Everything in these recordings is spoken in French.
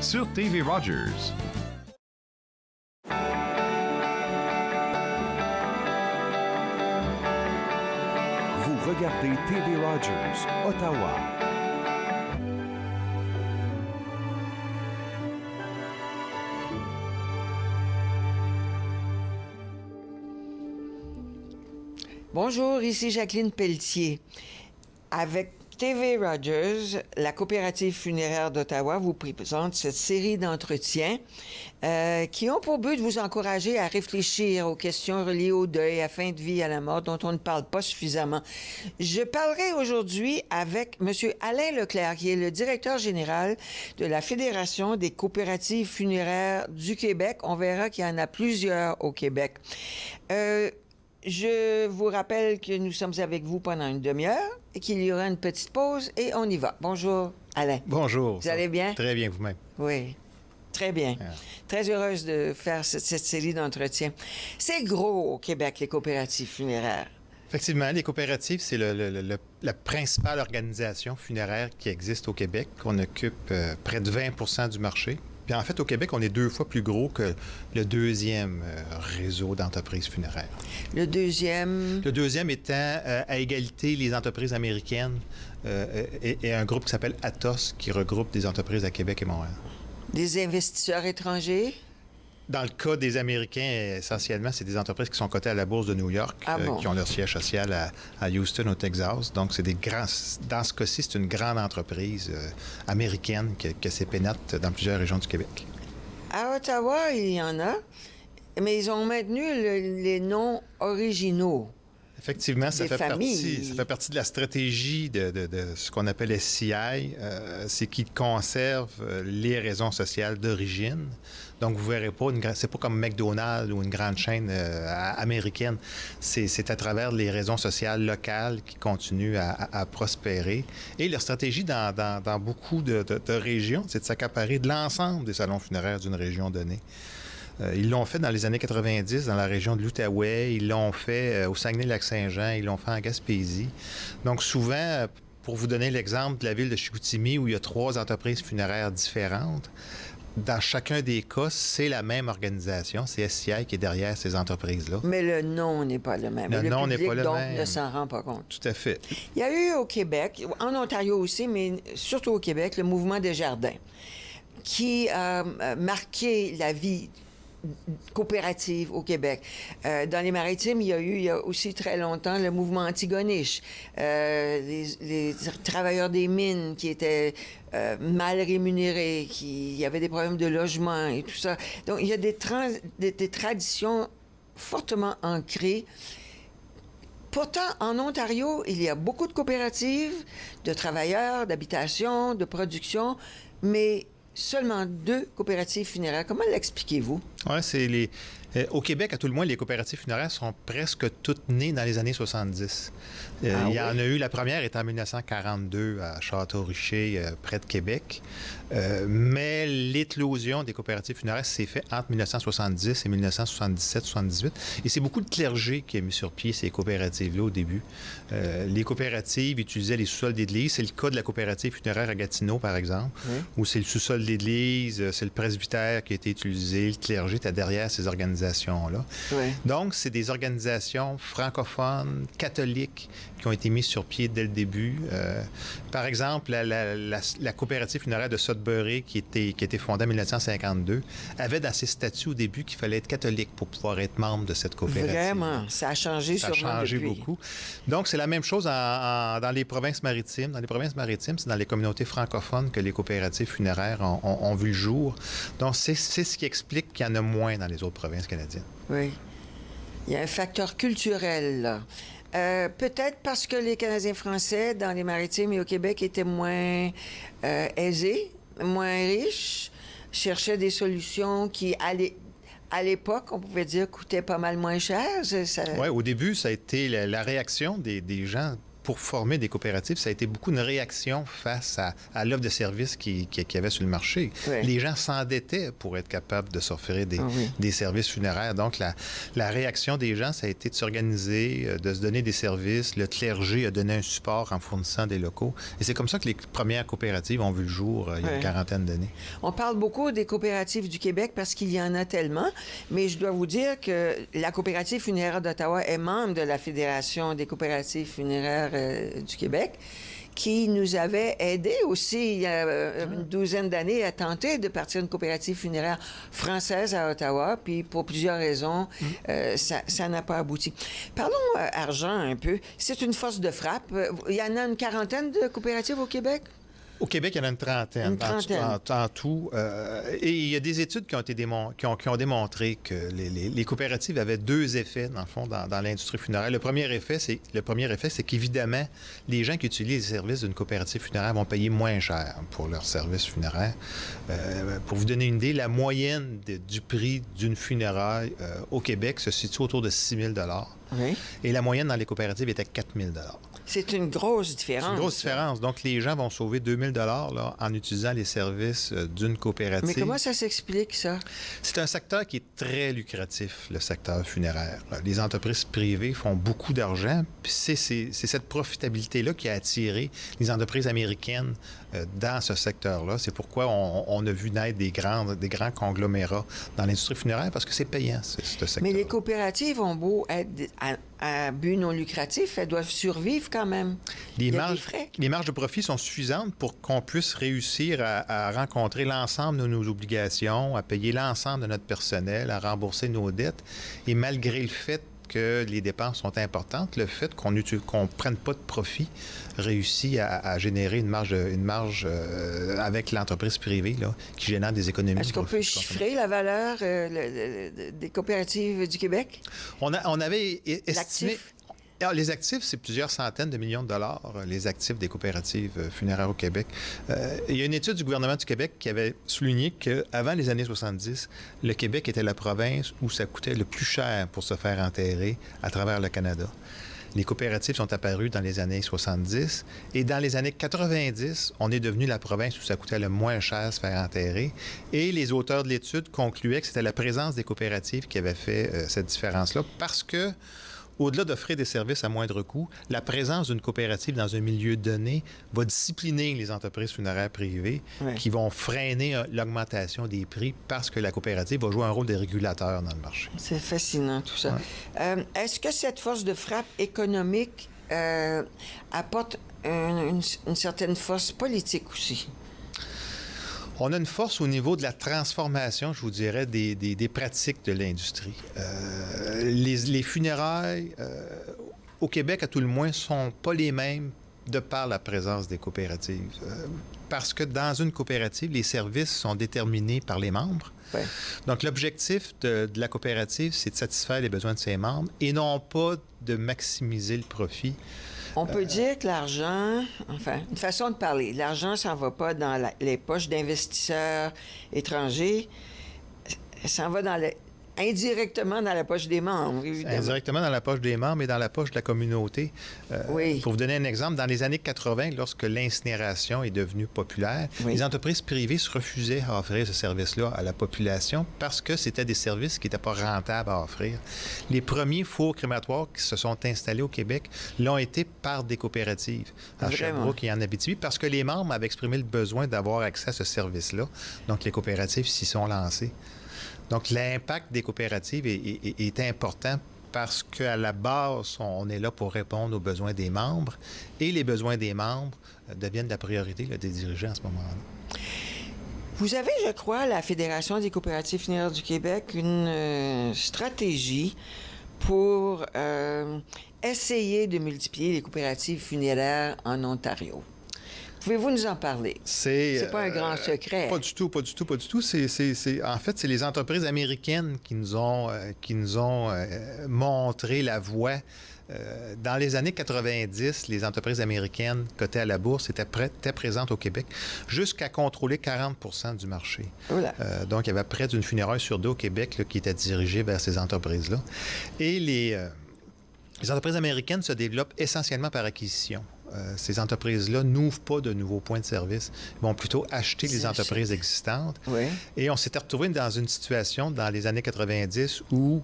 sur TV Rogers. Vous regardez TV Rogers, Ottawa. Bonjour, ici Jacqueline Pelletier. Avec TV Rogers, la coopérative funéraire d'Ottawa vous présente cette série d'entretiens qui ont pour but de vous encourager à réfléchir aux questions reliées au deuil, à fin de vie, à la mort, dont on ne parle pas suffisamment. Je parlerai aujourd'hui avec M. Alain Leclerc, qui est le directeur général de la Fédération des coopératives funéraires du Québec. On verra qu'il y en a plusieurs au Québec. Je vous rappelle que nous sommes avec vous pendant une demi-heure et qu'il y aura une petite pause et on y va. Bonjour, Alain. Bonjour. Vous allez bien? Très bien, vous-même. Oui, très bien. Très heureuse de faire cette série d'entretiens. C'est gros au Québec, les coopératives funéraires. Effectivement, les coopératives, c'est la principale organisation funéraire qui existe au Québec. On occupe près de 20 du marché. Puis en fait, au Québec, on est 2 fois plus gros que le deuxième réseau d'entreprises funéraires. Le deuxième? Le deuxième étant à égalité les entreprises américaines et un groupe qui s'appelle Atos, qui regroupe des entreprises à Québec et Montréal. Des investisseurs étrangers? Dans le cas des Américains, essentiellement, c'est des entreprises qui sont cotées à la Bourse de New York, qui ont leur siège social à Houston, au Texas. Donc, c'est des grands... Dans ce cas-ci, c'est une grande entreprise américaine qui s'est pénètre dans plusieurs régions du Québec. À Ottawa, il y en a, mais ils ont maintenu les noms originaux. Effectivement, ça fait partie de la stratégie de ce qu'on appelle SCI, c'est qu'ils conservent les raisons sociales d'origine. Donc, vous verrez pas, c'est pas comme McDonald's ou une grande chaîne américaine. C'est à travers les raisons sociales locales qui continuent à prospérer. Et leur stratégie dans beaucoup de régions, c'est de s'accaparer de l'ensemble des salons funéraires d'une région donnée. Ils l'ont fait dans les années 90 dans la région de l'Outaouais, ils l'ont fait au Saguenay-Lac-Saint-Jean, ils l'ont fait en Gaspésie. Donc souvent, pour vous donner l'exemple de la ville de Chicoutimi où il y a 3 entreprises funéraires différentes, dans chacun des cas, c'est la même organisation, c'est SCI qui est derrière ces entreprises-là. Mais le nom n'est pas le même. Le nom n'est pas le donc, même. Ne s'en rend pas compte. Tout à fait. Il y a eu au Québec, en Ontario aussi, mais surtout au Québec, le mouvement Desjardins, qui a marqué la vie coopérative au Québec. Dans les Maritimes, il y a aussi très longtemps le mouvement Antigonish, les travailleurs des mines qui étaient mal rémunérés, il y avait des problèmes de logement et tout ça. Donc, il y a des traditions fortement ancrées. Pourtant, en Ontario, il y a beaucoup de coopératives, de travailleurs, d'habitation, de production, mais seulement 2 coopératives funéraires. Comment l'expliquez-vous? Oui, c'est au Québec, à tout le moins, les coopératives funéraires sont presque toutes nées dans les années 70. Il y en a eu, la première est en 1942 à Château-Richer, près de Québec. Mais l'éclosion des coopératives funéraires s'est faite entre 1970 et 1977-78. Et c'est beaucoup de clergé qui a mis sur pied ces coopératives-là au début. Les coopératives utilisaient les sous-sols d'église. C'est le cas de la coopérative funéraire à Gatineau, par exemple, où c'est le sous-sol d'église, c'est le presbytère qui a été utilisé, le clergé était derrière ces organisations-là. Donc, c'est des organisations francophones, catholiques, qui ont été mises sur pied dès le début. Par exemple, la coopérative funéraire de Sudbury, qui a été fondée en 1952, avait dans ses statuts au début qu'il fallait être catholique pour pouvoir être membre de cette coopérative. Vraiment, ça a changé sûrement depuis. Ça a changé beaucoup. Donc, c'est la même chose dans les provinces maritimes. Dans les provinces maritimes, c'est dans les communautés francophones que les coopératives funéraires ont vu le jour. Donc, c'est ce qui explique qu'il y en a moins dans les autres provinces canadiennes. Oui. Il y a un facteur culturel, là. Peut-être parce que les Canadiens français, dans les Maritimes et au Québec, étaient moins aisés, moins riches, cherchaient des solutions qui, à l'époque, on pouvait dire, coûtaient pas mal moins cher. Oui, au début, ça a été la réaction des gens pour former des coopératives, ça a été beaucoup une réaction face à l'offre de services qu'il y avait sur le marché. Oui. Les gens s'endettaient pour être capables de s'offrir des services funéraires. Donc, la réaction des gens, ça a été de s'organiser, de se donner des services. Le clergé a donné un support en fournissant des locaux. Et c'est comme ça que les premières coopératives ont vu le jour il y a une quarantaine d'années. On parle beaucoup des coopératives du Québec parce qu'il y en a tellement, mais je dois vous dire que la coopérative funéraire d'Ottawa est membre de la Fédération des coopératives funéraires du Québec, qui nous avait aidés aussi il y a une douzaine d'années à tenter de partir une coopérative funéraire française à Ottawa, puis pour plusieurs raisons, ça n'a pas abouti. Parlons argent un peu. C'est une force de frappe. Il y en a une quarantaine de coopératives au Québec? Au Québec, il y en a une trentaine. Une trentaine. En tout. Et il y a des études qui ont démontré que les coopératives avaient deux effets, dans le fond, dans l'industrie funéraire. Le premier effet, c'est qu'évidemment, les gens qui utilisent les services d'une coopérative funéraire vont payer moins cher pour leurs services funéraires. Pour vous donner une idée, la moyenne du prix d'une funéraille au Québec se situe autour de 6 000 $. Oui. Et la moyenne dans les coopératives était 4 000 $. C'est une grosse différence. C'est une grosse différence. Donc, les gens vont sauver 2 000 $ là, en utilisant les services d'une coopérative. Mais comment ça s'explique, ça? C'est un secteur qui est très lucratif, le secteur funéraire. Les entreprises privées font beaucoup d'argent. Puis c'est cette profitabilité-là qui a attiré les entreprises américaines dans ce secteur-là. C'est pourquoi on a vu naître des grands conglomérats dans l'industrie funéraire, parce que c'est payant, ce secteur. Mais les coopératives ont beau être à but non lucratif, elles doivent survivre quand même. Les marges de profit sont suffisantes pour qu'on puisse réussir à rencontrer l'ensemble de nos obligations, à payer l'ensemble de notre personnel, à rembourser nos dettes. Et malgré le fait que les dépenses sont importantes, le fait qu'on ne prenne pas de profit réussit à générer une marge avec l'entreprise privée là, qui génère des économies. Est-ce qu'on peut chiffrer la valeur des coopératives du Québec? On avait estimé... L'actif? Les actifs, c'est plusieurs centaines de millions de dollars, les actifs des coopératives funéraires au Québec. Il y a une étude du gouvernement du Québec qui avait souligné qu'avant les années 70, le Québec était la province où ça coûtait le plus cher pour se faire enterrer à travers le Canada. Les coopératives sont apparues dans les années 70 et dans les années 90, on est devenu la province où ça coûtait le moins cher se faire enterrer. Et les auteurs de l'étude concluaient que c'était la présence des coopératives qui avait fait cette différence-là parce que au-delà d'offrir des services à moindre coût, la présence d'une coopérative dans un milieu donné va discipliner les entreprises funéraires privées qui vont freiner l'augmentation des prix parce que la coopérative va jouer un rôle de régulateur dans le marché. C'est fascinant, tout ça. Ouais. Est-ce que cette force de frappe économique apporte une certaine force politique aussi? On a une force au niveau de la transformation, je vous dirais, des pratiques de l'industrie. Les funérailles, au Québec, à tout le moins, ne sont pas les mêmes de par la présence des coopératives. Parce que dans une coopérative, les services sont déterminés par les membres. Ouais. Donc, l'objectif de la coopérative, c'est de satisfaire les besoins de ses membres et non pas de maximiser le profit. On peut dire que l'argent, enfin, une façon de parler, l'argent s'en va pas dans les poches d'investisseurs étrangers, s'en va indirectement dans la poche des membres, évidemment. Indirectement dans la poche des membres et dans la poche de la communauté. Oui. Pour vous donner un exemple, dans les années 80, lorsque l'incinération est devenue populaire, les entreprises privées se refusaient à offrir ce service-là à la population parce que c'était des services qui n'étaient pas rentables à offrir. Les premiers fours crématoires qui se sont installés au Québec l'ont été par des coopératives, à Sherbrooke et en Abitibi, parce que les membres avaient exprimé le besoin d'avoir accès à ce service-là. Donc, les coopératives s'y sont lancées. Donc, l'impact des coopératives est important parce qu'à la base, on est là pour répondre aux besoins des membres et les besoins des membres deviennent la priorité des dirigeants à ce moment-là. Vous avez, je crois, à la Fédération des coopératives funéraires du Québec, une stratégie pour essayer de multiplier les coopératives funéraires en Ontario. Pouvez-vous nous en parler? C'est pas un grand secret. Pas du tout. En fait, c'est les entreprises américaines qui nous ont montré la voie. Dans les années 90, les entreprises américaines cotées à la bourse étaient présentes au Québec jusqu'à contrôler 40 % du marché. Donc, il y avait près d'une funéraille sur deux au Québec là, qui était dirigée vers ces entreprises-là. Et Les entreprises américaines se développent essentiellement par acquisition. Ces entreprises-là n'ouvrent pas de nouveaux points de service. Ils vont plutôt acheter les entreprises existantes. Oui. Et on s'était retrouvé dans une situation dans les années 90 où,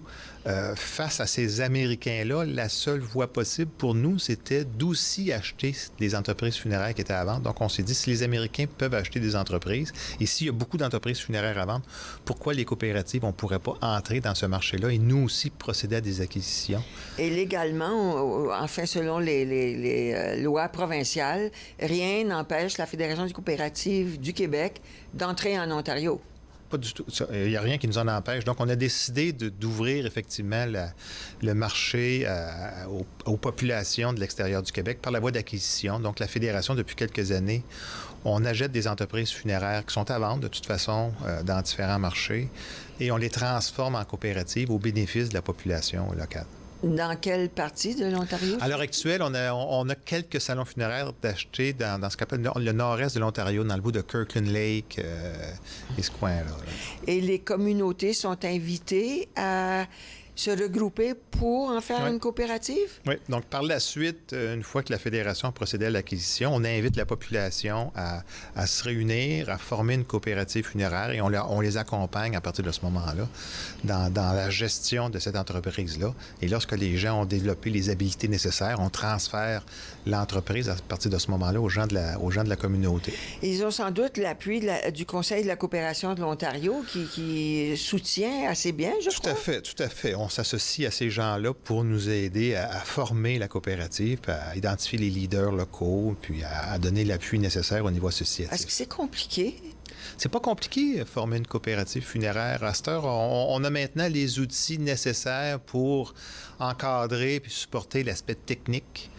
face à ces Américains-là, la seule voie possible pour nous, c'était d'aussi acheter des entreprises funéraires qui étaient à vendre. Donc, on s'est dit, si les Américains peuvent acheter des entreprises, et s'il y a beaucoup d'entreprises funéraires à vendre, pourquoi les coopératives, on ne pourrait pas entrer dans ce marché-là et nous aussi procéder à des acquisitions? Et légalement, enfin, selon les lois provinciales, rien n'empêche la Fédération des coopératives du Québec d'entrer en Ontario. Pas du tout. Il n'y a rien qui nous en empêche. Donc, on a décidé d'ouvrir effectivement le marché aux populations de l'extérieur du Québec par la voie d'acquisition. Donc, la Fédération, depuis quelques années, on achète des entreprises funéraires qui sont à vendre de toute façon dans différents marchés et on les transforme en coopératives au bénéfice de la population locale. Dans quelle partie de l'Ontario? À l'heure actuelle, on a quelques salons funéraires d'acheter dans ce qu'on appelle le nord-est de l'Ontario, dans le bout de Kirkland Lake et ce coin-là. Et les communautés sont invitées à se regrouper pour en faire une coopérative? Oui. Donc, par la suite, une fois que la Fédération a procédé à l'acquisition, on invite la population à se réunir, à former une coopérative funéraire et on les accompagne à partir de ce moment-là dans la gestion de cette entreprise-là. Et lorsque les gens ont développé les habiletés nécessaires, on transfère l'entreprise à partir de ce moment-là aux gens de la communauté. Ils ont sans doute l'appui du Conseil de la coopération de l'Ontario qui soutient assez bien, je crois. Tout à fait. On s'associe à ces gens-là pour nous aider à former la coopérative, à identifier les leaders locaux, puis à donner l'appui nécessaire au niveau associatif. Est-ce que c'est compliqué? C'est pas compliqué, former une coopérative funéraire. À cette heure, on a maintenant les outils nécessaires pour encadrer puis supporter l'aspect technique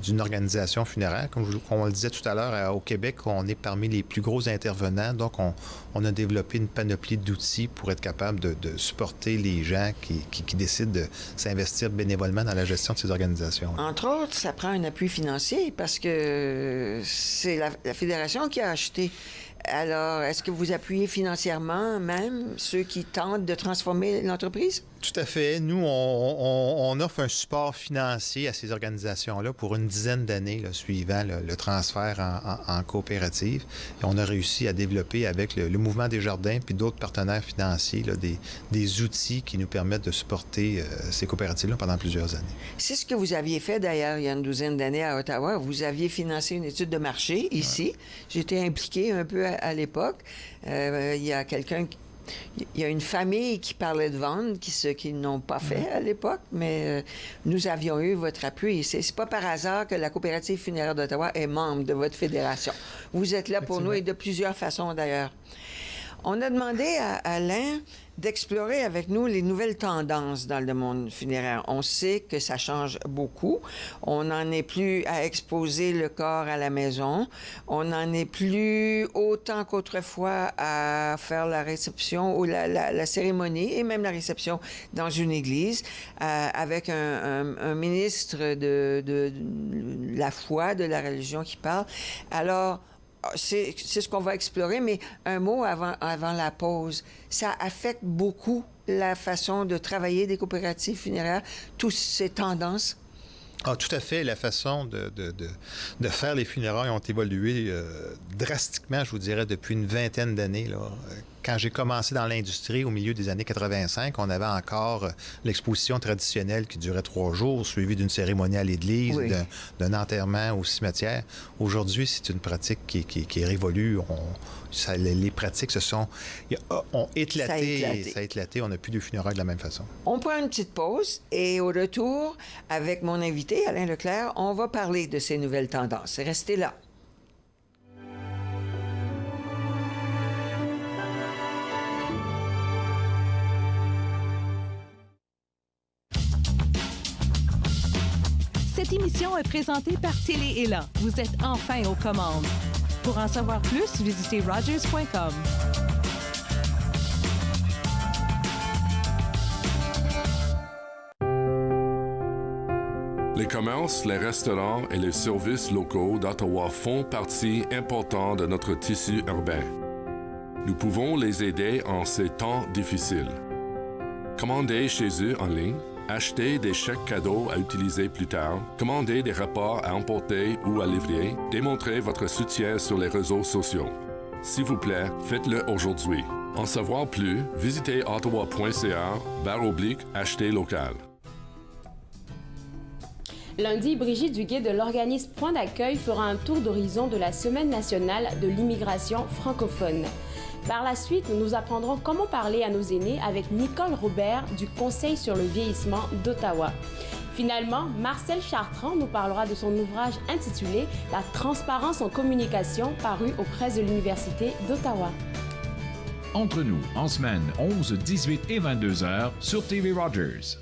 d'une organisation funéraire. Comme on le disait tout à l'heure, au Québec, on est parmi les plus gros intervenants. Donc, on a développé une panoplie d'outils pour être capable de supporter les gens qui décident de s'investir bénévolement dans la gestion de ces organisations. Entre autres, ça prend un appui financier parce que c'est la Fédération qui a acheté. Alors, est-ce que vous appuyez financièrement même ceux qui tentent de transformer l'entreprise? Tout à fait. Nous, on offre un support financier à ces organisations-là pour une dizaine d'années suivant le transfert en coopérative. Et on a réussi à développer avec le Mouvement des Jardins puis d'autres partenaires financiers des outils qui nous permettent de supporter ces coopératives-là pendant plusieurs années. C'est ce que vous aviez fait d'ailleurs il y a une douzaine d'années à Ottawa. Vous aviez financé une étude de marché ici. Ouais. J'étais impliqué un peu à l'époque. Il y a il y a une famille qui parlait de vendre, ce qu'ils n'ont pas fait à l'époque, mais nous avions eu votre appui. C'est pas par hasard que la Coopérative funéraire d'Ottawa est membre de votre fédération. Vous êtes là pour nous et de plusieurs façons d'ailleurs. On a demandé à Alain d'explorer avec nous les nouvelles tendances dans le monde funéraire. On sait que ça change beaucoup. On n'en est plus à exposer le corps à la maison. On n'en est plus autant qu'autrefois à faire la réception ou la cérémonie et même la réception dans une église avec un ministre de la foi, de la religion qui parle. Alors, c'est ce qu'on va explorer, mais un mot avant la pause. Ça affecte beaucoup la façon de travailler des coopératives funéraires, toutes ces tendances? Ah, tout à fait. La façon de faire les funérailles ont évolué drastiquement, je vous dirais, depuis une vingtaine d'années. Quand j'ai commencé dans l'industrie au milieu des années 85, on avait encore l'exposition traditionnelle qui durait 3 jours, suivie d'une cérémonie à l'église, oui, d'un enterrement au cimetière. Aujourd'hui, c'est une pratique qui est révolue. Les pratiques ont éclaté. Ça a éclaté. On n'a plus de funérailles de la même façon. On prend une petite pause et au retour, avec mon invité, Alain Leclerc, on va parler de ces nouvelles tendances. Restez là. Cette émission est présentée par Télé-Élan. Vous êtes enfin aux commandes. Pour en savoir plus, visitez Rogers.com. Les commerces, les restaurants et les services locaux d'Ottawa font partie importante de notre tissu urbain. Nous pouvons les aider en ces temps difficiles. Commandez chez eux en ligne, acheter des chèques cadeaux à utiliser plus tard, commander des repas à emporter ou à livrer, démontrer votre soutien sur les réseaux sociaux. S'il vous plaît, faites-le aujourd'hui. En savoir plus, visitez ottawa.ca/acheter local. Lundi, Brigitte Duguay de l'organisme Point d'accueil fera un tour d'horizon de la Semaine nationale de l'immigration francophone. Par la suite, nous apprendrons comment parler à nos aînés avec Nicole Robert du Conseil sur le vieillissement d'Ottawa. Finalement, Marcel Chartrand nous parlera de son ouvrage intitulé « La transparence en communication » paru aux presses de l'Université d'Ottawa. Entre nous, en semaine, 11, 18 et 22 heures sur TV Rogers.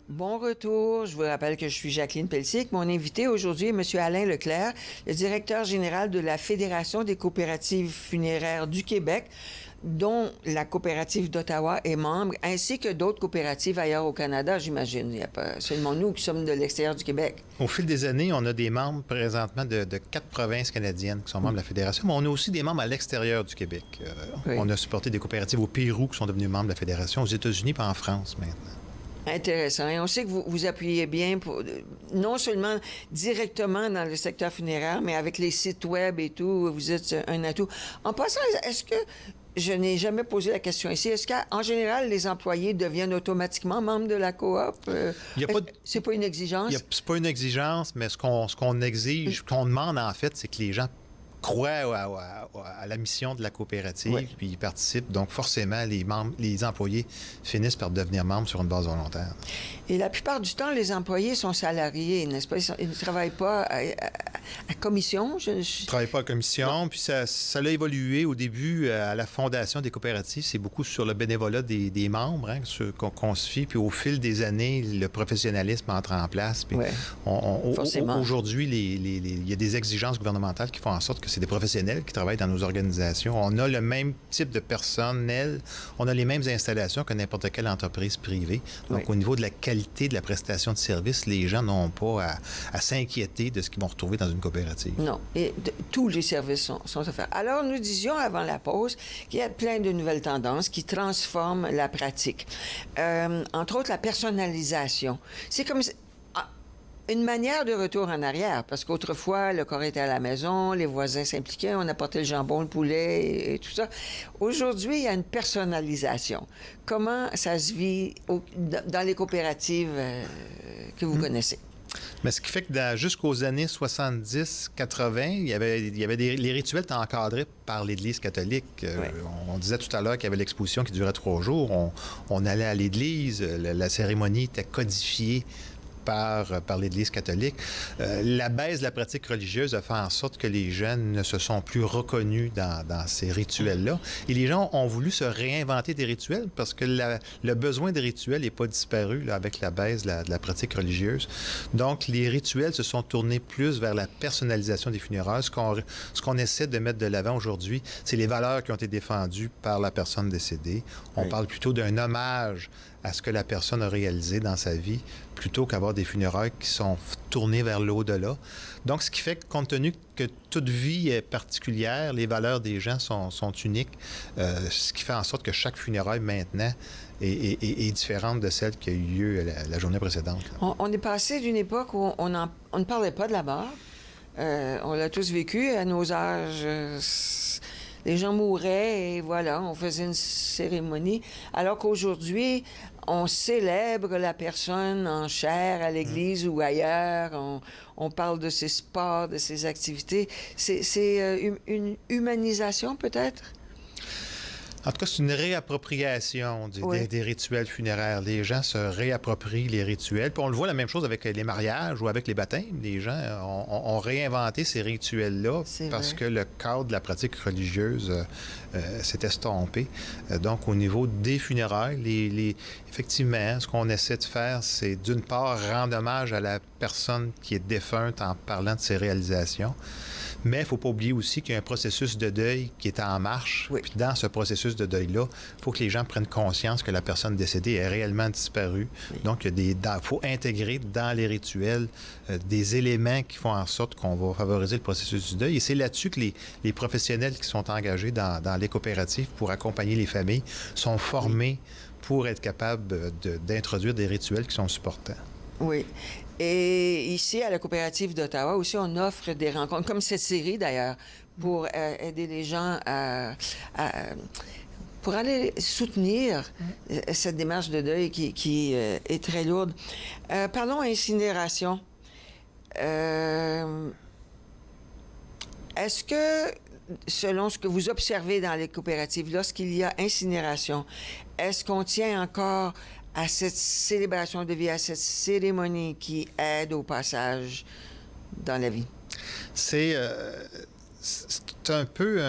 Bon retour. Je vous rappelle que je suis Jacqueline Pelletier. Mon invité aujourd'hui est M. Alain Leclerc, le directeur général de la Fédération des coopératives funéraires du Québec, dont la coopérative d'Ottawa est membre, ainsi que d'autres coopératives ailleurs au Canada, j'imagine. Il n'y a pas seulement nous qui sommes de l'extérieur du Québec. Au fil des années, on a des membres présentement de 4 provinces canadiennes qui sont membres de la Fédération, mais on a aussi des membres à l'extérieur du Québec. Oui. On a supporté des coopératives au Pérou qui sont devenues membres de la Fédération, aux États-Unis et en France maintenant. Intéressant. Et on sait que vous appuyez bien, non seulement directement dans le secteur funéraire, mais avec les sites web et tout, vous êtes un atout. En passant, est-ce que, je n'ai jamais posé la question ici, est-ce qu'en général, les employés deviennent automatiquement membres de la coop? C'est pas une exigence? C'est pas une exigence, mais ce qu'on exige, ce qu'on demande en fait, c'est que les gens croient à la mission de la coopérative, oui, puis ils participent. Donc, forcément, les employés finissent par devenir membres sur une base volontaire. Et la plupart du temps, les employés sont salariés, n'est-ce pas? Ils ne travaillent pas à commission? Ils ne travaillent pas à commission, non. Puis ça a évolué au début à la fondation des coopératives. C'est beaucoup sur le bénévolat des membres qu'on se fie. Puis au fil des années, le professionnalisme entre en place. Puis ouais. Aujourd'hui, il y a des exigences gouvernementales qui font en sorte que c'est des professionnels qui travaillent dans nos organisations. On a le même type de personnel, on a les mêmes installations que n'importe quelle entreprise privée. Donc, oui, au niveau de la qualité de la prestation de service, les gens n'ont pas à s'inquiéter de ce qu'ils vont retrouver dans une coopérative. Non, et tous les services sont offerts. Alors, nous disions avant la pause qu'il y a plein de nouvelles tendances qui transforment la pratique. Entre autres, la personnalisation. C'est comme une manière de retour en arrière, parce qu'autrefois, le corps était à la maison, les voisins s'impliquaient, on apportait le jambon, le poulet et tout ça. Aujourd'hui, il y a une personnalisation. Comment ça se vit dans les coopératives que vous connaissez? Mais ce qui fait que jusqu'aux années 70-80, les rituels étaient encadrés par l'Église catholique. Oui. On disait tout à l'heure qu'il y avait l'exposition qui durait 3 jours. On allait à l'Église, la cérémonie était codifiée par l'Église catholique. La baisse de la pratique religieuse a fait en sorte que les jeunes ne se sont plus reconnus dans ces rituels-là. Et les gens ont voulu se réinventer des rituels parce que le besoin des rituels n'est pas disparu là, avec la baisse de la pratique religieuse. Donc, les rituels se sont tournés plus vers la personnalisation des funérailles. Ce qu'on essaie de mettre de l'avant aujourd'hui, c'est les valeurs qui ont été défendues par la personne décédée. On parle plutôt d'un hommage à ce que la personne a réalisé dans sa vie, plutôt qu'avoir des funérailles qui sont tournées vers l'au-delà. Donc, ce qui fait que, compte tenu que toute vie est particulière, les valeurs des gens sont uniques, ce qui fait en sorte que chaque funéraille, maintenant, est différente de celle qui a eu lieu la journée précédente. On est passé d'une époque où on ne parlait pas de la mort. On l'a tous vécu à nos âges. Les gens mouraient et voilà, on faisait une cérémonie. Alors qu'aujourd'hui, on célèbre la personne en chair à l'église ou ailleurs. On parle de ses sports, de ses activités. C'est une humanisation peut-être? En tout cas, c'est une réappropriation des rituels funéraires. Les gens se réapproprient les rituels. Puis on le voit la même chose avec les mariages ou avec les baptêmes. Les gens ont réinventé ces rituels-là parce que le cadre de la pratique religieuse s'est estompé. Donc, au niveau des funérailles, effectivement, ce qu'on essaie de faire, c'est d'une part rendre hommage à la personne qui est défunte en parlant de ses réalisations, Mais il ne faut pas oublier aussi qu'il y a un processus de deuil qui est en marche. Oui. Puis dans ce processus de deuil-là, il faut que les gens prennent conscience que la personne décédée est réellement disparue. Oui. Donc, il faut intégrer dans les rituels des éléments qui font en sorte qu'on va favoriser le processus du deuil. Et c'est là-dessus que les professionnels qui sont engagés dans les coopératives pour accompagner les familles sont formés pour être capables d'introduire des rituels qui sont supportants. Oui. Et ici, à la coopérative d'Ottawa aussi, on offre des rencontres, comme cette série d'ailleurs, pour aider les gens pour aller soutenir cette démarche de deuil qui est très lourde. Parlons incinération. Est-ce que, selon ce que vous observez dans les coopératives, lorsqu'il y a incinération, est-ce qu'on tient encore à cette célébration de vie, à cette cérémonie qui aide au passage dans la vie? C'est un peu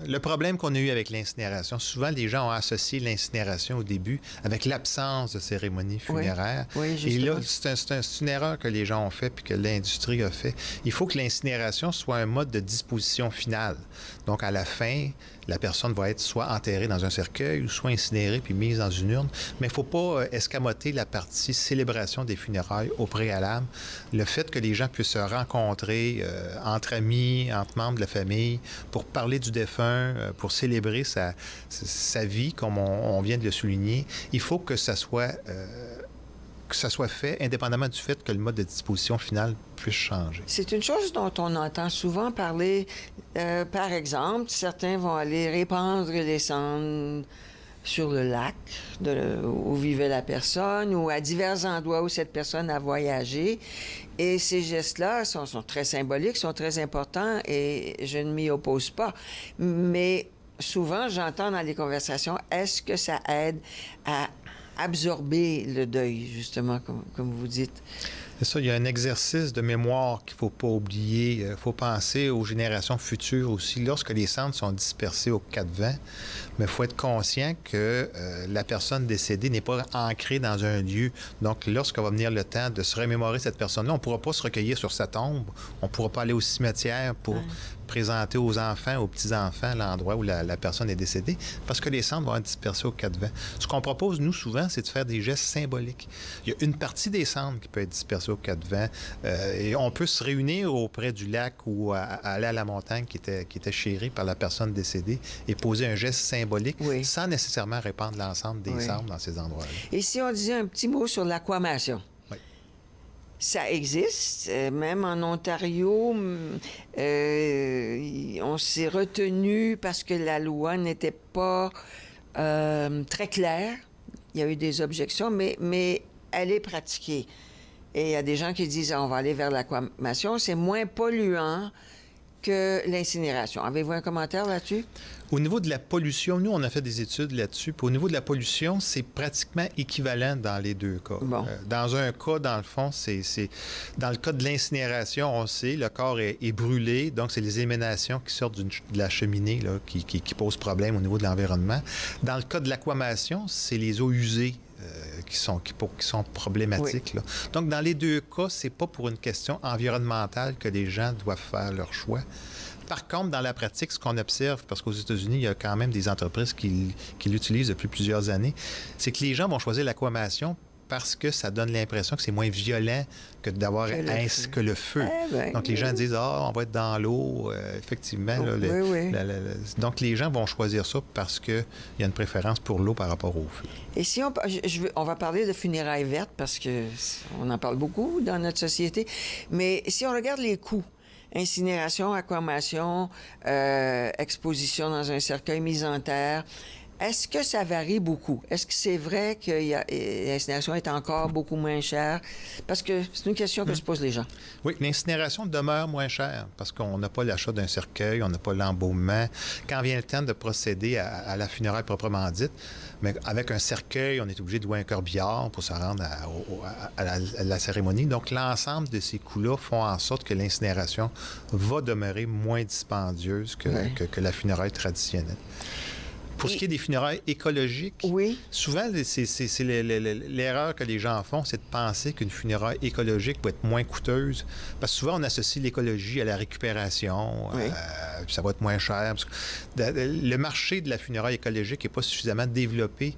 le problème qu'on a eu avec l'incinération. Souvent, les gens ont associé l'incinération au début avec l'absence de cérémonie funéraire. Oui, et là, justement. c'est une erreur que les gens ont fait puis que l'industrie a fait. Il faut que l'incinération soit un mode de disposition finale. Donc, à la fin, la personne va être soit enterrée dans un cercueil ou soit incinérée puis mise dans une urne. Mais il ne faut pas escamoter la partie célébration des funérailles au préalable. Le fait que les gens puissent se rencontrer entre amis, entre membres de la famille, pour parler du défunt, pour célébrer sa vie, comme on vient de le souligner, il faut que ça soit fait indépendamment du fait que le mode de disposition final puisse changer. C'est une chose dont on entend souvent parler. Par exemple, certains vont aller répandre les cendres sur le lac où vivait la personne ou à divers endroits où cette personne a voyagé. Et ces gestes-là sont très symboliques, sont très importants et je ne m'y oppose pas. Mais souvent, j'entends dans les conversations, est-ce que ça aide à absorber le deuil, justement, comme vous dites? C'est ça, il y a un exercice de mémoire qu'il ne faut pas oublier. Il faut penser aux générations futures aussi. Lorsque les cendres sont dispersées aux quatre vents, mais il faut être conscient que la personne décédée n'est pas ancrée dans un lieu. Donc, lorsqu'il va venir le temps de se remémorer cette personne-là, on ne pourra pas se recueillir sur sa tombe. On ne pourra pas aller au cimetière pour présenter aux enfants, aux petits-enfants, l'endroit où la personne est décédée, parce que les cendres vont être dispersées aux quatre vents. Ce qu'on propose, nous, souvent, c'est de faire des gestes symboliques. Il y a une partie des cendres qui peut être dispersée aux quatre vents. Et on peut se réunir auprès du lac ou aller à la montagne qui était chérie par la personne décédée et poser un geste symbolique sans nécessairement répandre l'ensemble des cendres dans ces endroits-là. Et si on disait un petit mot sur l'aquamation? Ça existe, même en Ontario, on s'est retenu parce que la loi n'était pas très claire. Il y a eu des objections, mais elle est pratiquée. Et il y a des gens qui disent on va aller vers l'aquamation, c'est moins polluant que l'incinération. Avez-vous un commentaire là-dessus? Au niveau de la pollution, nous, on a fait des études là-dessus. Puis au niveau de la pollution, c'est pratiquement équivalent dans les deux cas. Bon. Dans un cas, dans le fond, c'est dans le cas de l'incinération, on sait, le corps est brûlé, donc c'est les émanations qui sortent de la cheminée là, qui posent problème au niveau de l'environnement. Dans le cas de l'aquamation, c'est les eaux usées qui sont problématiques. Oui. Là. Donc, dans les deux cas, c'est pas pour une question environnementale que les gens doivent faire leur choix. Par contre, dans la pratique, ce qu'on observe, parce qu'aux États-Unis, il y a quand même des entreprises qui l'utilisent depuis plusieurs années, c'est que les gens vont choisir l'aquamation parce que ça donne l'impression que c'est moins violent que d'avoir que le feu. Donc, les gens disent « Ah, on va être dans l'eau. » Effectivement. Là, donc, les gens vont choisir ça parce qu'il y a une préférence pour l'eau par rapport au feu. Et si on va parler de funérailles vertes parce qu'on en parle beaucoup dans notre société, mais si on regarde les coûts, incinération, aquamation, exposition dans un cercueil, mise en terre, est-ce que ça varie beaucoup? Est-ce que c'est vrai que l'incinération est encore beaucoup moins chère? Parce que c'est une question que se posent les gens. Oui, l'incinération demeure moins chère parce qu'on n'a pas l'achat d'un cercueil, on n'a pas l'embaumement. Quand vient le temps de procéder à la funéraille proprement dite, mais avec un cercueil, on est obligé de louer un corbillard pour se rendre à la cérémonie. Donc, l'ensemble de ces coûts-là font en sorte que l'incinération va demeurer moins dispendieuse que la funéraille traditionnelle. Pour ce qui est des funérailles écologiques, Oui. souvent, c'est l'erreur que les gens font, c'est de penser qu'une funéraille écologique va être moins coûteuse. Parce que souvent, on associe l'écologie à la récupération, Oui. puis ça va être moins cher. Parce que le marché de la funéraille écologique n'est pas suffisamment développé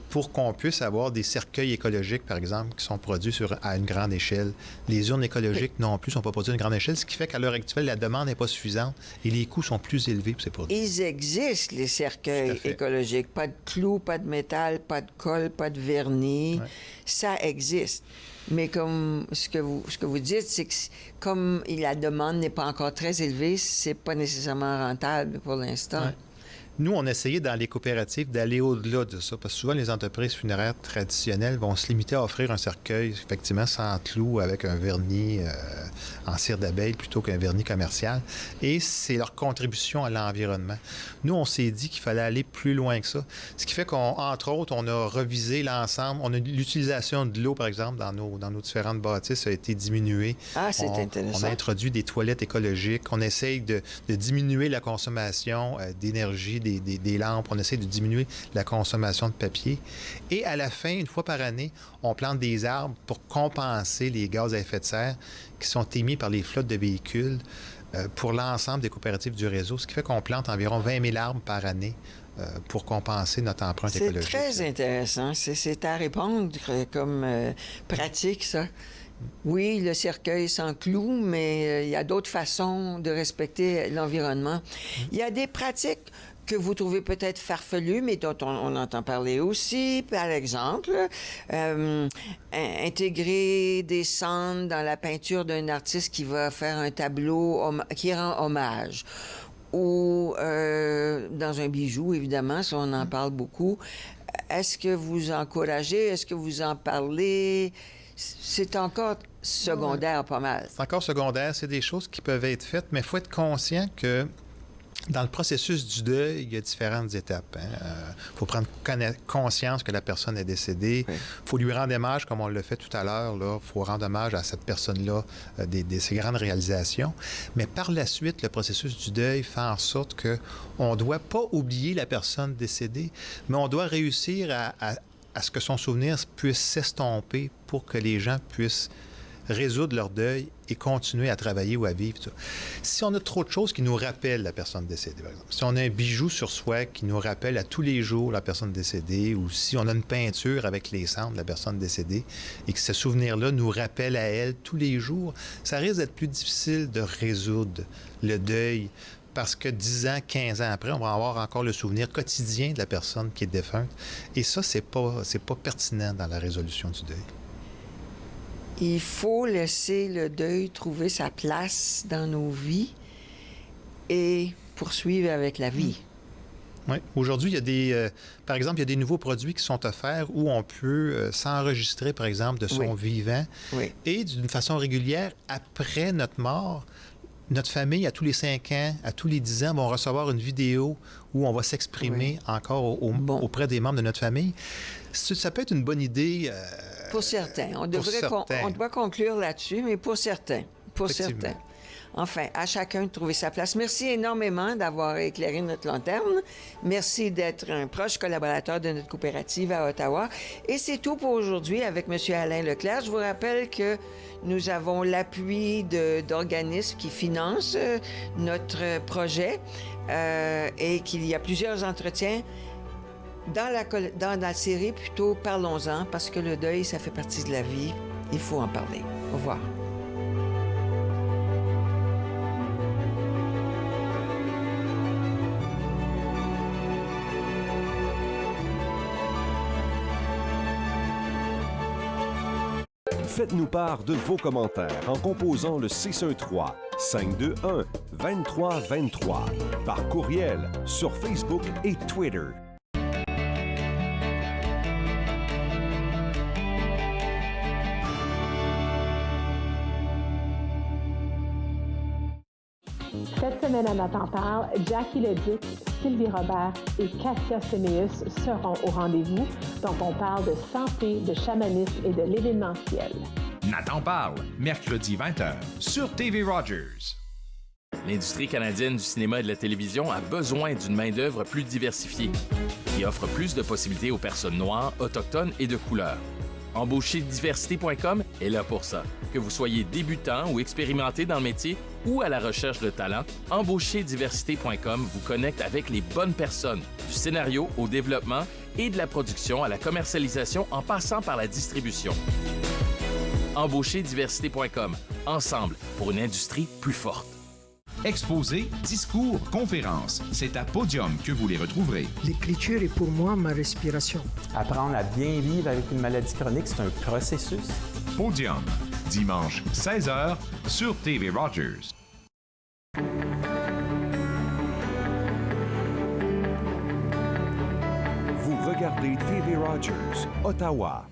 pour qu'on puisse avoir des cercueils écologiques, par exemple, qui sont produits à une grande échelle. Les urnes écologiques non plus ne sont pas produites à une grande échelle, ce qui fait qu'à l'heure actuelle, la demande n'est pas suffisante et les coûts sont plus élevés pour ces produits. Ils existent, les Tout cercueils à fait. écologiques. Pas de clous, pas de métal, pas de colle, pas de vernis. Ouais. Ça existe. Mais comme ce que vous dites, c'est que comme la demande n'est pas encore très élevée, c'est pas nécessairement rentable pour l'instant. Ouais. Nous, on essayait dans les coopératives d'aller au-delà de ça, parce que souvent, les entreprises funéraires traditionnelles vont se limiter à offrir un cercueil, effectivement, sans clous, avec un vernis en cire d'abeille plutôt qu'un vernis commercial. Et c'est leur contribution à l'environnement. Nous, on s'est dit qu'il fallait aller plus loin que ça. Ce qui fait qu'entre autres, on a revisé l'ensemble. L'utilisation de l'eau, par exemple, dans nos différentes bâtisses a été diminuée. Ah, c'est intéressant. On a introduit des toilettes écologiques. On essaye de diminuer la consommation d'énergie des lampes. On essaie de diminuer la consommation de papier. Et à la fin, une fois par année, on plante des arbres pour compenser les gaz à effet de serre qui sont émis par les flottes de véhicules pour l'ensemble des coopératives du réseau, ce qui fait qu'on plante environ 20 000 arbres par année pour compenser notre empreinte écologique. C'est très intéressant. C'est à répondre comme pratique, ça. Oui, le cercueil sans clous, mais il y a d'autres façons de respecter l'environnement. Il y a des pratiques que vous trouvez peut-être farfelues, mais dont on entend parler aussi. Par exemple, intégrer des cendres dans la peinture d'un artiste qui va faire un tableau qui rend hommage. Ou dans un bijou, évidemment, ça, on en parle beaucoup. Est-ce que vous encouragez? Est-ce que vous en parlez? C'est encore secondaire, pas mal. C'est encore secondaire. C'est des choses qui peuvent être faites, mais il faut être conscient que dans le processus du deuil, il y a différentes étapes. Il faut prendre conscience que la personne est décédée. Il faut lui rendre hommage, comme on l'a fait tout à l'heure. Il faut rendre hommage à cette personne-là, de ses grandes réalisations. Mais par la suite, le processus du deuil fait en sorte qu'on ne doit pas oublier la personne décédée, mais on doit réussir à ce que son souvenir puisse s'estomper pour que les gens puissent résoudre leur deuil et continuer à travailler ou à vivre. Si on a trop de choses qui nous rappellent la personne décédée, par exemple, si on a un bijou sur soi qui nous rappelle à tous les jours la personne décédée, ou si on a une peinture avec les cendres de la personne décédée et que ce souvenir-là nous rappelle à elle tous les jours, ça risque d'être plus difficile de résoudre le deuil parce que 10 ans, 15 ans après, on va avoir encore le souvenir quotidien de la personne qui est défunte. Et ça, c'est pas pertinent dans la résolution du deuil. Il faut laisser le deuil trouver sa place dans nos vies et poursuivre avec la vie. Oui. Aujourd'hui, il y a par exemple, il y a des nouveaux produits qui sont offerts où on peut s'enregistrer, par exemple, de son vivant. Oui. Et d'une façon régulière, après notre mort, notre famille, à tous les 5 ans, à tous les 10 ans, vont recevoir une vidéo où on va s'exprimer encore auprès des membres de notre famille. Ça peut être une bonne idée. Pour certains. On doit conclure là-dessus, mais pour certains. Pour certains. Enfin, à chacun de trouver sa place. Merci énormément d'avoir éclairé notre lanterne. Merci d'être un proche collaborateur de notre coopérative à Ottawa. Et c'est tout pour aujourd'hui avec M. Alain Leclerc. Je vous rappelle que nous avons l'appui d'organismes qui financent notre projet et qu'il y a plusieurs entretiens dans la série, plutôt parlons-en, parce que le deuil, ça fait partie de la vie. Il faut en parler. Au revoir. Faites-nous part de vos commentaires en composant le 613-521-2323 par courriel sur Facebook et Twitter. Cette semaine à Nathan Parle, Jackie Leduc, Sylvie Robert et Katia Semeus seront au rendez-vous. Donc, on parle de santé, de chamanisme et de l'événementiel. Nathan parle, mercredi 20h, sur TV Rogers. L'industrie canadienne du cinéma et de la télévision a besoin d'une main-d'œuvre plus diversifiée, qui offre plus de possibilités aux personnes noires, autochtones et de couleur. Embaucherdiversité.com est là pour ça. Que vous soyez débutant ou expérimenté dans le métier ou à la recherche de talent, Embaucherdiversité.com vous connecte avec les bonnes personnes, du scénario au développement et de la production à la commercialisation en passant par la distribution. Embaucherdiversité.com. Ensemble pour une industrie plus forte. Exposés, discours, conférences, c'est à Podium que vous les retrouverez. L'écriture est pour moi ma respiration. Apprendre à bien vivre avec une maladie chronique, c'est un processus. Podium, dimanche 16h sur TV Rogers. Vous regardez TV Rogers, Ottawa.